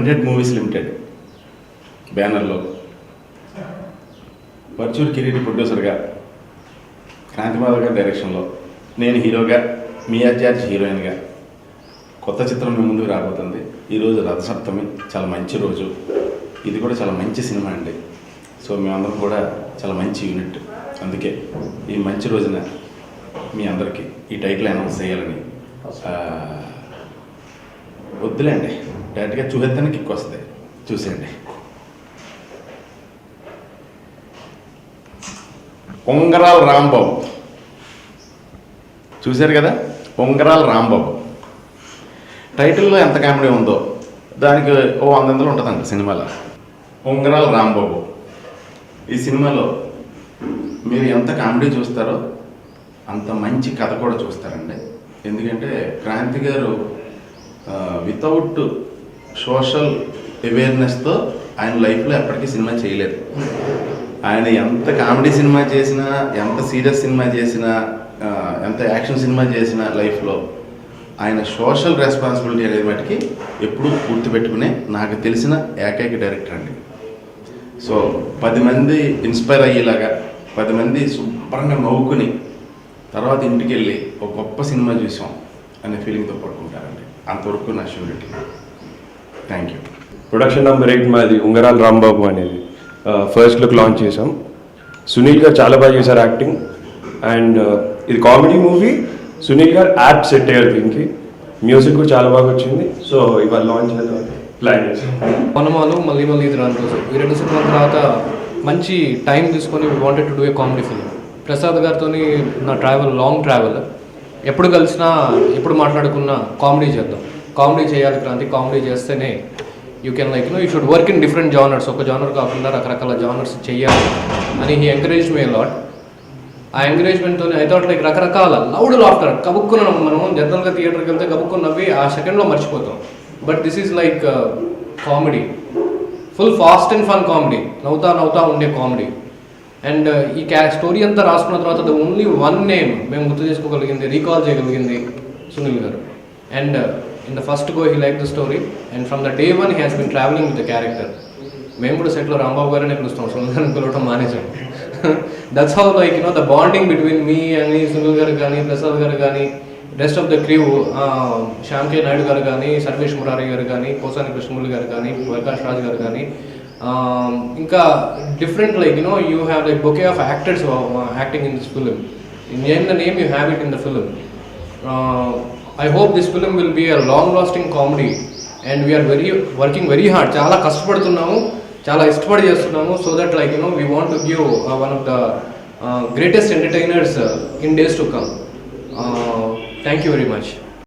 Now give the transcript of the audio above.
United movies limited బ్యానర్లో పర్చూర్ కిరీటి ప్రొడ్యూసర్గా క్రాంతిమాధవ్ గారి డైరెక్షన్లో నేను హీరోగా మియా జార్జ్ హీరోయిన్గా కొత్త చిత్రం మీ ముందుకు రాబోతుంది. ఈరోజు రథసప్తమి, చాలా మంచి రోజు. ఇది కూడా చాలా మంచి సినిమా అండి. సో మేమందరం కూడా చాలా మంచి యూనిట్. అందుకే ఈ మంచి రోజున మీ అందరికీ ఈ టైటిల్ అనౌన్స్ చేయాలని. వద్దులేండి, డైరెక్ట్గా చూసేస్తానికి కిక్ వస్తుంది, చూసేయండి. పొంగరాల రాంబాబు చూశారు కదా, పొంగరాల రాంబాబు. టైటిల్లో ఎంత కామెడీ ఉందో దానికి 100 ఉంటుందండి సినిమాలో. పొంగరాల రాంబాబు ఈ సినిమాలో మీరు ఎంత కామెడీ చూస్తారో అంత మంచి కథ కూడా చూస్తారండి. ఎందుకంటే క్రాంతి గారు వితౌట్ సోషల్ అవేర్నెస్తో ఆయన లైఫ్లో ఎప్పటికీ సినిమా చేయలేదు. ఆయన ఎంత కామెడీ సినిమా చేసినా, ఎంత సీరియస్ సినిమా చేసినా, ఎంత యాక్షన్ సినిమా చేసినా లైఫ్లో ఆయన సోషల్ రెస్పాన్సిబిలిటీ అనేది మటుకి ఎప్పుడూ గుర్తుపెట్టుకునే నాకు తెలిసిన ఏకైక డైరెక్టర్ అండి. సో 10 మంది ఇన్స్పైర్ అయ్యేలాగా, 10 మంది శుభ్రంగా నవ్వుకుని తర్వాత ఇంటికి వెళ్ళి ఒక గొప్ప సినిమా చూసాం అనే ఫీలింగ్తో పడుకుంటారండి. అంతవరకు నా surety. Thank you. Production number 8 మాది ఉంగరాల రాంబాబు అనేది ఫస్ట్ లుక్ లాంచ్ చేసాం. సునీల్ గారు చాలా బాగా చేశారు యాక్టింగ్. అండ్ ఇది కామెడీ మూవీ. సునీల్ గారు యాప్ సెట్ అయ్యారు దీనికి. మ్యూజిక్ కూడా చాలా బాగా వచ్చింది. సో ఇవాళ లాంచ్ ప్లాన్ చేసాం. వనమాలు మళ్ళీ ఇది రాని రోజు, ఈ 2 సినిమాల తర్వాత మంచి టైం తీసుకొని we wanted to do a comedy film. Prasad గారితో నా లాంగ్ ట్రావెల్, ఎప్పుడు కలిసినా ఎప్పుడు మాట్లాడుకున్నా కామెడీ చేద్దాం, కామెడీ చేయాలి క్రాంతి, కామెడీ చేస్తేనే you can you should work in different genres, ఒక జానర్ కాకుండా రకరకాల జానర్స్ చేయాలి అని హీ ఎంకరేజ్ మీ లాట్. ఆ ఎంకరేజ్మెంట్తో ఐ థాట్ రకరకాల లౌడ్ లాఫ్టర్, కబుక్కున్న మనం జనరల్గా థియేటర్కి వెళ్తే కబుక్కుని నవ్వి ఆ సెకండ్లో మర్చిపోతాం. But this is comedy, full fast and fun comedy, నవ్వుతా ఉండే కామెడీ. అండ్ ఈ స్టోరీ అంతా రాసుకున్న తర్వాత ద ఓన్లీ వన్ నేమ్ మేము గుర్తు చేసుకోగలిగింది, రీకాల్ చేయగలిగింది సునీల్ గారు. And in the first go he like the story and from the day 1 he has been travelling with the character. మేము కూడా సెట్లో రాంబాబు గారనే పిలుస్తాం, సునీల్ గారిని పిలవడం మానేసాం. That's how the bonding between me అని సునీల్ గారు కానీ, ప్రసాద్ గారు కానీ, rest of the crew, Shyam K Naidu గారు కానీ, సర్వేష్ మురారి గారు కానీ, కోసాని కృష్ణమూర్తి గారు కానీ, ప్రకాష్ రాజ్ గారు కానీ, ఇంకా different you have bouquet of actors acting in this film. Name the name you have it in the film. I hope this film will be a long-lasting comedy and we are working very hard. చాలా కష్టపడుతున్నాము, చాలా ఇష్టపడి చేస్తున్నాము. So that we want to give one of the greatest entertainers in days to come. Thank you very much.